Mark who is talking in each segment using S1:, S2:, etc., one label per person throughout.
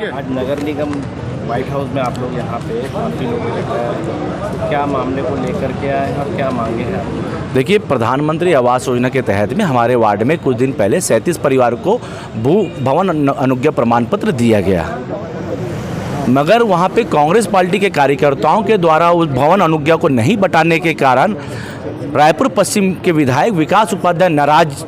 S1: आज नगर निगम white house में आप लोग यहाँ पे काफ़ी लोग इकट्ठा हैं, तो क्या मामले को लेकर के आए हैं और क्या मांगे हैं आप?
S2: देखिए, प्रधानमंत्री आवास योजना के तहत में हमारे वार्ड में कुछ दिन पहले 37 परिवार को भू भवन अनुज्ञा प्रमाण पत्र दिया गया, मगर वहाँ पे कांग्रेस पार्टी के कार्यकर्ताओं के द्वारा उस भवन अनुज्ञा को नहीं बटाने के कारण रायपुर पश्चिम के विधायक विकास उपाध्याय नाराज।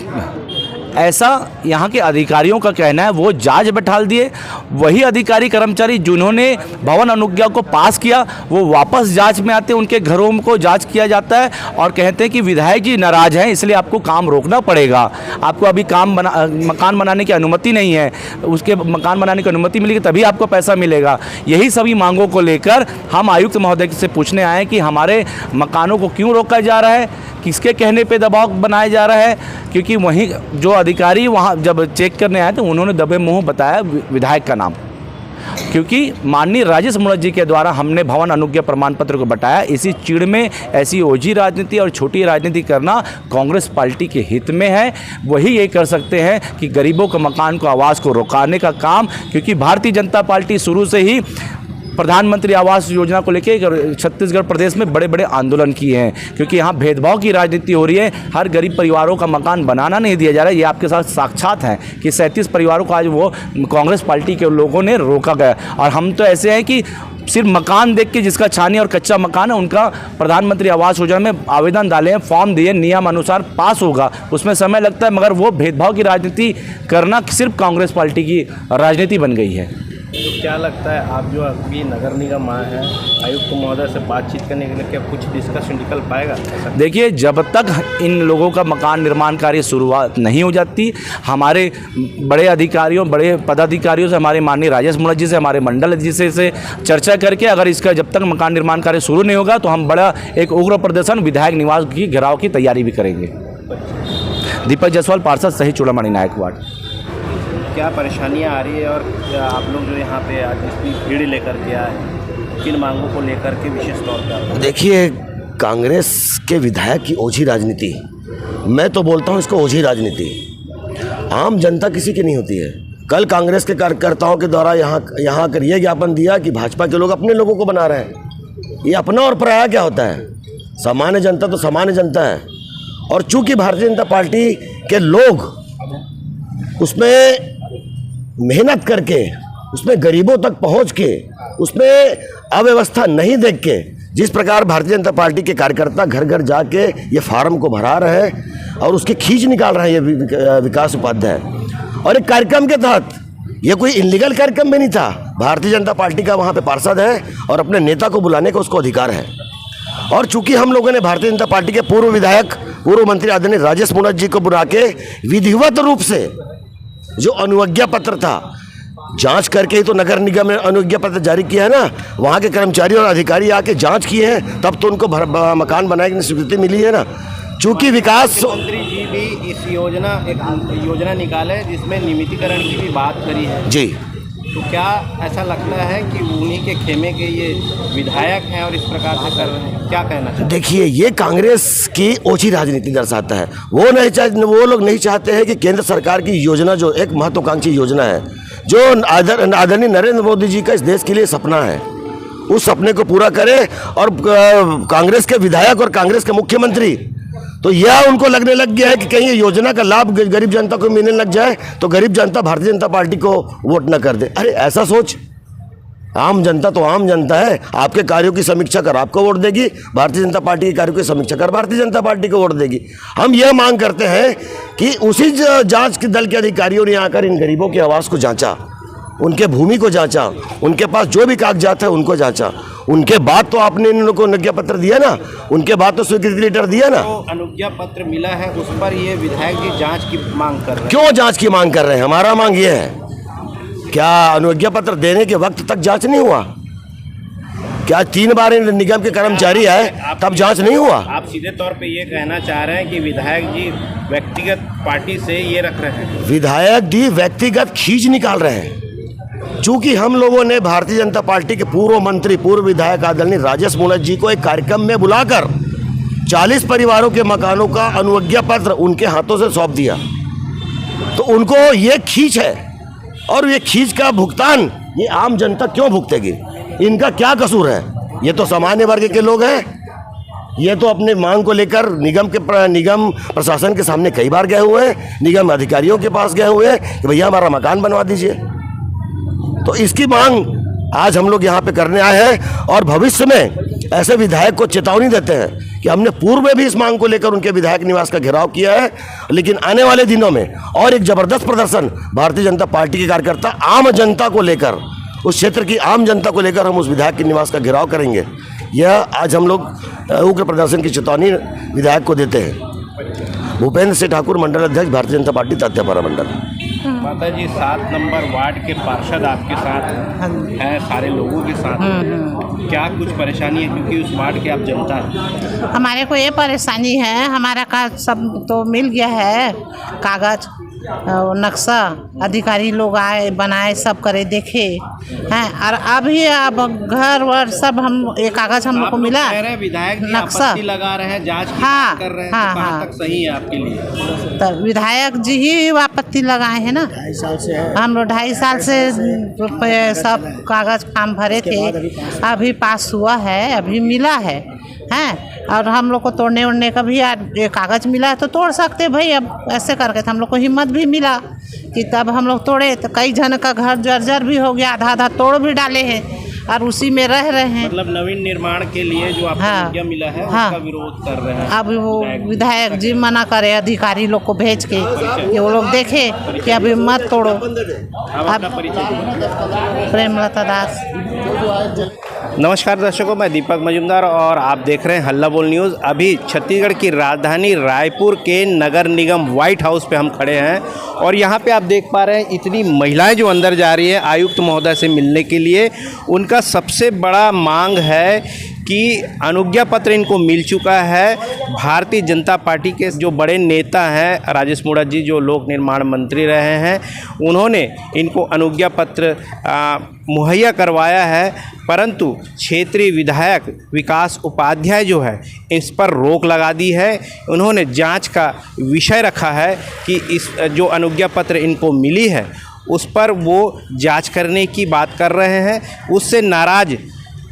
S2: ऐसा यहाँ के अधिकारियों का कहना है। वो जांच बैठाल दिए, वही अधिकारी कर्मचारी जिन्होंने भवन अनुज्ञा को पास किया वो वापस जांच में आते, उनके घरों को जांच किया जाता है और कहते हैं कि विधायक जी नाराज हैं, इसलिए आपको काम रोकना पड़ेगा। आपको अभी मकान बनाने की अनुमति नहीं है, उसके मकान बनाने की अनुमति मिलेगी तभी आपको पैसा मिलेगा। यही सभी मांगों को लेकर हम आयुक्त महोदय से पूछने आए कि हमारे मकानों को क्यों रोका जा रहा है, किसके कहने पे दबाव बनाया जा रहा है, क्योंकि वहीं जो अधिकारी वहाँ जब चेक करने आए तो उन्होंने दबे मुंह बताया विधायक का नाम, क्योंकि माननीय राजेश मुणत जी के द्वारा हमने भवन अनुज्ञा प्रमाण पत्र को बताया। इसी चिड़ में ऐसी ओझी राजनीति और छोटी राजनीति करना कांग्रेस पार्टी के हित में है। वही ये कर सकते हैं कि गरीबों के मकान को आवास को रोकाने का काम, क्योंकि भारतीय जनता पार्टी शुरू से ही प्रधानमंत्री आवास योजना को लेकर छत्तीसगढ़ प्रदेश में बड़े बड़े आंदोलन किए हैं, क्योंकि यहाँ भेदभाव की राजनीति हो रही है। हर गरीब परिवारों का मकान बनाना नहीं दिया जा रहा है। ये आपके साथ साक्षात हैं कि 37 परिवारों को आज वो कांग्रेस पार्टी के लोगों ने रोका गया। और हम तो ऐसे हैं कि सिर्फ मकान देख के जिसका छानी और कच्चा मकान है उनका प्रधानमंत्री आवास योजना में आवेदन डाले हैं, फॉर्म दिए, नियम अनुसार पास होगा, उसमें समय लगता है, मगर वो भेदभाव की राजनीति करना सिर्फ कांग्रेस पार्टी की राजनीति बन गई है।
S1: तो क्या लगता है, आप जो अभी नगर निगम आए हैं आयुक्त महोदय से बातचीत करने के लिए, क्या कुछ डिस्कशन निकल पाएगा?
S2: देखिए, जब तक इन लोगों का मकान निर्माण कार्य शुरुआत नहीं हो जाती, हमारे बड़े अधिकारियों बड़े पदाधिकारियों से, हमारे माननीय राजेश मुणत जी से, हमारे मंडल जी से चर्चा करके अगर इसका जब तक मकान निर्माण कार्य शुरू नहीं होगा तो हम बड़ा एक उग्र प्रदर्शन विधायक निवास की घेराव की तैयारी भी करेंगे। दीपक जायसवाल, पार्षद सही चूड़ामणि नायक वार्ड।
S1: क्या परेशानियां आ रही है और आप लोग जो यहाँ पे आज इतनी भीड़ लेकर के आए, किन मांगों को लेकर के विशेष तौर पर?
S3: देखिए, कांग्रेस के विधायक की ओझी राजनीति, मैं तो बोलता हूँ इसको ओझी राजनीति। आम जनता किसी की नहीं होती है। कल कांग्रेस के कार्यकर्ताओं के द्वारा यहाँ कर ये ज्ञापन दिया कि भाजपा के लोग अपने लोगों को बना रहे हैं। ये अपना और पराया क्या होता है? सामान्य जनता तो सामान्य जनता है, और चूंकि भारतीय जनता पार्टी के लोग उसमें मेहनत करके, उसमें गरीबों तक पहुंच के, उसमें अव्यवस्था नहीं देख के, जिस प्रकार भारतीय जनता पार्टी के कार्यकर्ता घर घर जाके ये फार्म को भरा रहे हैं और उसकी खींच निकाल रहे हैं ये विकास उपाध्याय, और एक कार्यक्रम के तहत, ये कोई इलीगल कार्यक्रम भी नहीं था। भारतीय जनता पार्टी का वहाँ पे पार्षद है और अपने नेता को बुलाने का उसको अधिकार है। और चूंकि हम लोगों ने भारतीय जनता पार्टी के पूर्व विधायक, पूर्व मंत्री आदरणीय राजेश मुणत जी को बुला के विधिवत रूप से जो अनुज्ञा पत्र था, जांच करके ही तो नगर निगम ने अनुज्ञा पत्र जारी किया है ना। वहाँ के कर्मचारी और अधिकारी आके जांच किए हैं, तब तो उनको मकान बनाने की स्वीकृति मिली है ना। चूंकि विकास
S1: मंत्री जी भी इस एक योजना निकाले जिसमें नियमितीकरण की भी बात करी है
S3: जी,
S1: तो क्या ऐसा लगता है कि उन्हीं के खेमे के ये विधायक हैं और इस प्रकार से कर रहे हैं? क्या कहना चाहिए?
S3: देखिए, ये कांग्रेस की ओछी राजनीति दर्शाता है। वो लोग नहीं चाहते हैं कि केंद्र सरकार की योजना, जो एक महत्वाकांक्षी योजना है, जो आदरणीय नरेंद्र मोदी जी का इस देश के लिए सपना है, उस सपने को पूरा करे। और कांग्रेस के विधायक और कांग्रेस के मुख्यमंत्री तो यह उनको लगने लग गया है कि कहीं ये योजना का लाभ गरीब जनता को मिलने लग जाए तो गरीब जनता भारतीय जनता पार्टी को वोट न कर दे। अरे ऐसा सोच, आम जनता तो आम जनता है। आपके कार्यों की समीक्षा कर आपको वोट देगी, भारतीय जनता पार्टी के कार्यों की समीक्षा कर भारतीय जनता पार्टी को वोट देगी। हम यह मांग करते हैं कि उसी जांच के दल के अधिकारियों ने आकर इन गरीबों के आवास को जांचा, उनके भूमि को जांचा, उनके पास जो भी कागजात है उनको जांचा। उनके बाद तो आपने इन लोगों को अनुज्ञा पत्र दिया ना, उनके बाद तो स्वीकृति लेटर दिया ना।
S1: तो अनुज्ञा पत्र मिला है, उस पर ये विधायक जी जांच की मांग कर रहे हैं।
S3: क्यों जांच की मांग कर रहे हैं? हमारा मांग ये है, क्या अनुज्ञा पत्र देने के वक्त तक जांच नहीं हुआ? क्या 3 बार निगम के कर्मचारी आए तब जांच नहीं हुआ?
S1: आप सीधे तौर पे ये कहना चाह रहे हैं कि विधायक जी व्यक्तिगत पार्टी से ये रख रहे हैं?
S3: विधायक जी व्यक्तिगत खींच निकाल रहे हैं। चूंकि हम लोगों ने भारतीय जनता पार्टी के पूर्व मंत्री, पूर्व विधायक आदरणीय राजेश मुणत जी को एक कार्यक्रम में बुलाकर 40 परिवारों के मकानों का अनुज्ञा पत्र उनके हाथों से सौंप दिया। तो उनको ये खींच है, और ये खींच का भुगतान ये आम जनता क्यों भुगतेगी? इनका क्या कसूर है? ये तो सामान्य वर्ग के लोग हैं। ये तो अपने मांग को लेकर निगम प्रशासन के सामने कई बार गए हुए हैं, निगम अधिकारियों के पास गए हुए हैं कि भैया हमारा मकान बनवा दीजिए। तो इसकी मांग आज हम लोग यहाँ पे करने आए हैं, और भविष्य में ऐसे विधायक को चेतावनी देते हैं कि हमने पूर्व में भी इस मांग को लेकर उनके विधायक निवास का घेराव किया है, लेकिन आने वाले दिनों में और एक जबरदस्त प्रदर्शन भारतीय जनता पार्टी के कार्यकर्ता आम जनता को लेकर, उस क्षेत्र की आम जनता को लेकर हम उस विधायक के निवास का घेराव करेंगे। यह आज हम लोग उग्र प्रदर्शन की चेतावनी विधायक को देते हैं। भूपेंद्र सिंह ठाकुर, मंडल अध्यक्ष, भारतीय जनता पार्टी तात्यापारा मंडल।
S1: माता जी, 7 नंबर वार्ड के पार्षद आपके साथ हैं, सारे लोगों के साथ, क्या कुछ परेशानी है? क्योंकि उस वार्ड के आप जनता हैं।
S4: हमारे को ये परेशानी है, हमारा का सब तो मिल गया है, कागज नक्शा अधिकारी लोग आए, बनाए, सब करे, देखे हैं, और अभी अब घर वर सब हम ये कागज हम लोग को मिला।
S1: विधायक
S4: नक्शा
S1: आपत्ति लगा रहे हैं, जांच की
S4: हाँ,
S1: बात कर रहे हैं,
S4: हाँ,
S1: तो कहाँ
S4: हाँ।
S1: तक सही है आपके लिए?
S4: तो विधायक जी ही आपत्ति लगाए हैं ना। 2.5 साल से हम लोग 2.5 साल से सब कागज काम भरे थे, अभी पास हुआ है, अभी मिला है हैं, और हम लोग को तोड़ने उड़ने का भी ये कागज मिला है तो तोड़ सकते भाई। अब ऐसे करके तो हम लोग को हिम्मत भी मिला कि तब हम लोग तोड़े, तो कई जन का घर जर्जर भी हो गया, आधा आधा तोड़ भी डाले हैं और उसी में रह रहे हैं।
S1: मतलब नवीन निर्माण के लिए जो आपको
S4: हाँ,
S1: आज्ञा मिला है,
S4: हाँ,
S1: उसका विरोध कर रहे हैं।
S4: अब वो विधायक जी मना करे अधिकारी लोग को भेज के कि वो लोग देखे कि अभी मत तोड़ो।
S1: अपना परिचय।
S4: प्रेमलता दास।
S1: नमस्कार दर्शकों, मैं दीपक मजुमदार और आप देख रहे हैं हल्ला बोल न्यूज़। अभी छत्तीसगढ़ की राजधानी रायपुर के नगर निगम व्हाइट हाउस पे हम खड़े हैं, और यहाँ पे आप देख पा रहे हैं इतनी महिलाएं जो अंदर जा रही है आयुक्त महोदय से मिलने के लिए। उनका सबसे बड़ा मांग है कि अनुज्ञा पत्र इनको मिल चुका है। भारतीय जनता पार्टी के जो बड़े नेता हैं, राजेश मूणत जी जो लोक निर्माण मंत्री रहे हैं, उन्होंने इनको अनुज्ञा पत्र मुहैया करवाया है, परंतु क्षेत्रीय विधायक विकास उपाध्याय जो है इस पर रोक लगा दी है। उन्होंने जांच का विषय रखा है कि इस जो अनुज्ञा पत्र इनको मिली है उस पर वो जांच करने की बात कर रहे हैं। उससे नाराज़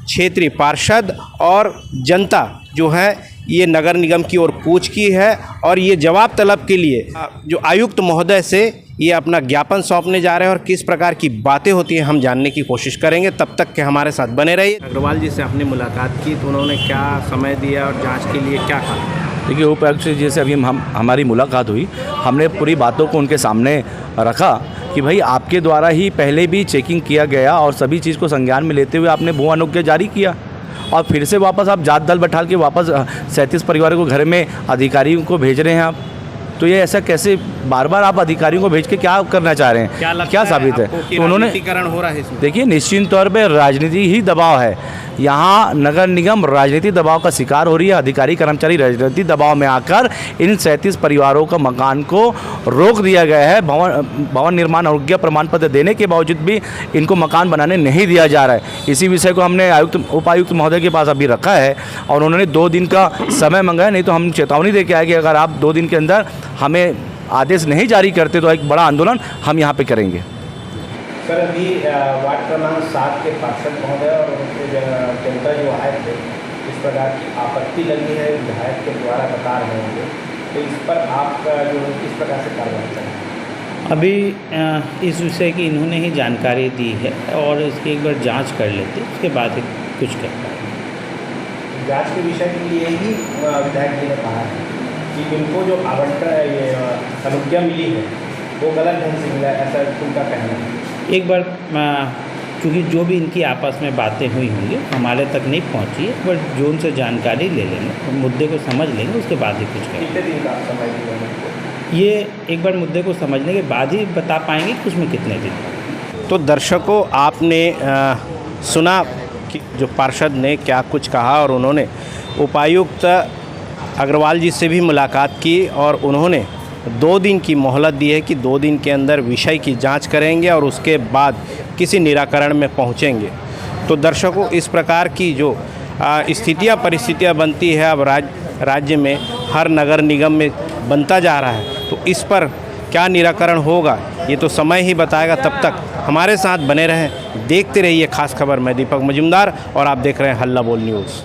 S1: क्षेत्रीय पार्षद और जनता जो है ये नगर निगम की ओर कूच की है, और ये जवाब तलब के लिए जो आयुक्त महोदय से ये अपना ज्ञापन सौंपने जा रहे हैं, और किस प्रकार की बातें होती हैं हम जानने की कोशिश करेंगे। तब तक के हमारे साथ बने रहिए। अग्रवाल जी से आपने मुलाकात की तो उन्होंने क्या समय दिया और जांच के लिए क्या कहा?
S2: देखिए, उपायुक्त जी से अभी हमारी मुलाकात हुई, हमने पूरी बातों को उनके सामने रखा कि भाई आपके द्वारा ही पहले भी चेकिंग किया गया और सभी चीज़ को संज्ञान में लेते हुए आपने भू अनुज्ञा जारी किया, और फिर से वापस आप जात दल बैठा के वापस 37 परिवारों को घर में अधिकारियों को भेज रहे हैं आप। तो ये ऐसा कैसे बार बार आप अधिकारियों को भेज के क्या करना चाह रहे हैं? क्या साबित है?
S1: तो उन्होंने हो रहा है इसमें?
S2: देखिए, निश्चित तौर पे राजनीति ही दबाव है। यहाँ नगर निगम राजनीतिक दबाव का शिकार हो रही है। अधिकारी कर्मचारी राजनीतिक दबाव में आकर इन 37 परिवारों का मकान को रोक दिया गया है। भवन निर्माण अनुज्ञा प्रमाण पत्र देने के बावजूद भी इनको मकान बनाने नहीं दिया जा रहा है। इसी विषय को हमने उपायुक्त महोदय के पास अभी रखा है, और उन्होंने 2 दिन का समय मंगाया। नहीं तो हम चेतावनी दे के आए कि अगर आप 2 दिन के अंदर हमें आदेश नहीं जारी करते तो एक बड़ा आंदोलन हम यहाँ पे करेंगे।
S1: सर, अभी वार्ड क्रमांक 7 के पार्षद महोदय और उनके जनता जो आए थे, इस प्रकार की आपत्ति लगी है विधायक के द्वारा बता रहे होंगे, तो इस पर आप जो किस प्रकार से कार्रवाई करें?
S5: अभी इस विषय की इन्होंने ही जानकारी दी है, और इसकी एक बार जांच कर लेते उसके बाद ही कुछ कर पाएंगे।
S1: जांच के विषय के लिए ही विधायक जी ने कहा है कि इनको जो आवंटन ये अनुज्ञा मिली है वो गलत ढंग से मिला, ऐसा उनका कहना है।
S5: एक बार चूँकि जो भी इनकी आपस में बातें हुई होंगी हमारे तक नहीं पहुंची है, बट जो उनसे जानकारी ले लेंगे, मुद्दे को समझ लेंगे, उसके बाद ही कुछ करेंगे।
S1: कितने दिन का समय दिया?
S5: ये एक बार मुद्दे को समझने के बाद ही बता पाएंगे कि उसमें कितने दिन।
S1: तो दर्शकों, आपने सुना कि जो पार्षद ने क्या कुछ कहा, और उन्होंने उपायुक्त अग्रवाल जी से भी मुलाकात की, और उन्होंने 2 दिन की मोहलत दी है कि 2 दिन के अंदर विषय की जांच करेंगे और उसके बाद किसी निराकरण में पहुंचेंगे। तो दर्शकों, इस प्रकार की जो परिस्थितियां बनती है अब राज्य में हर नगर निगम में बनता जा रहा है, तो इस पर क्या निराकरण होगा ये तो समय ही बताएगा। तब तक हमारे साथ बने रहें, देखते रहिए खास खबर। मैं दीपक मजूमदार और आप देख रहे हैं हल्ला बोल न्यूज़।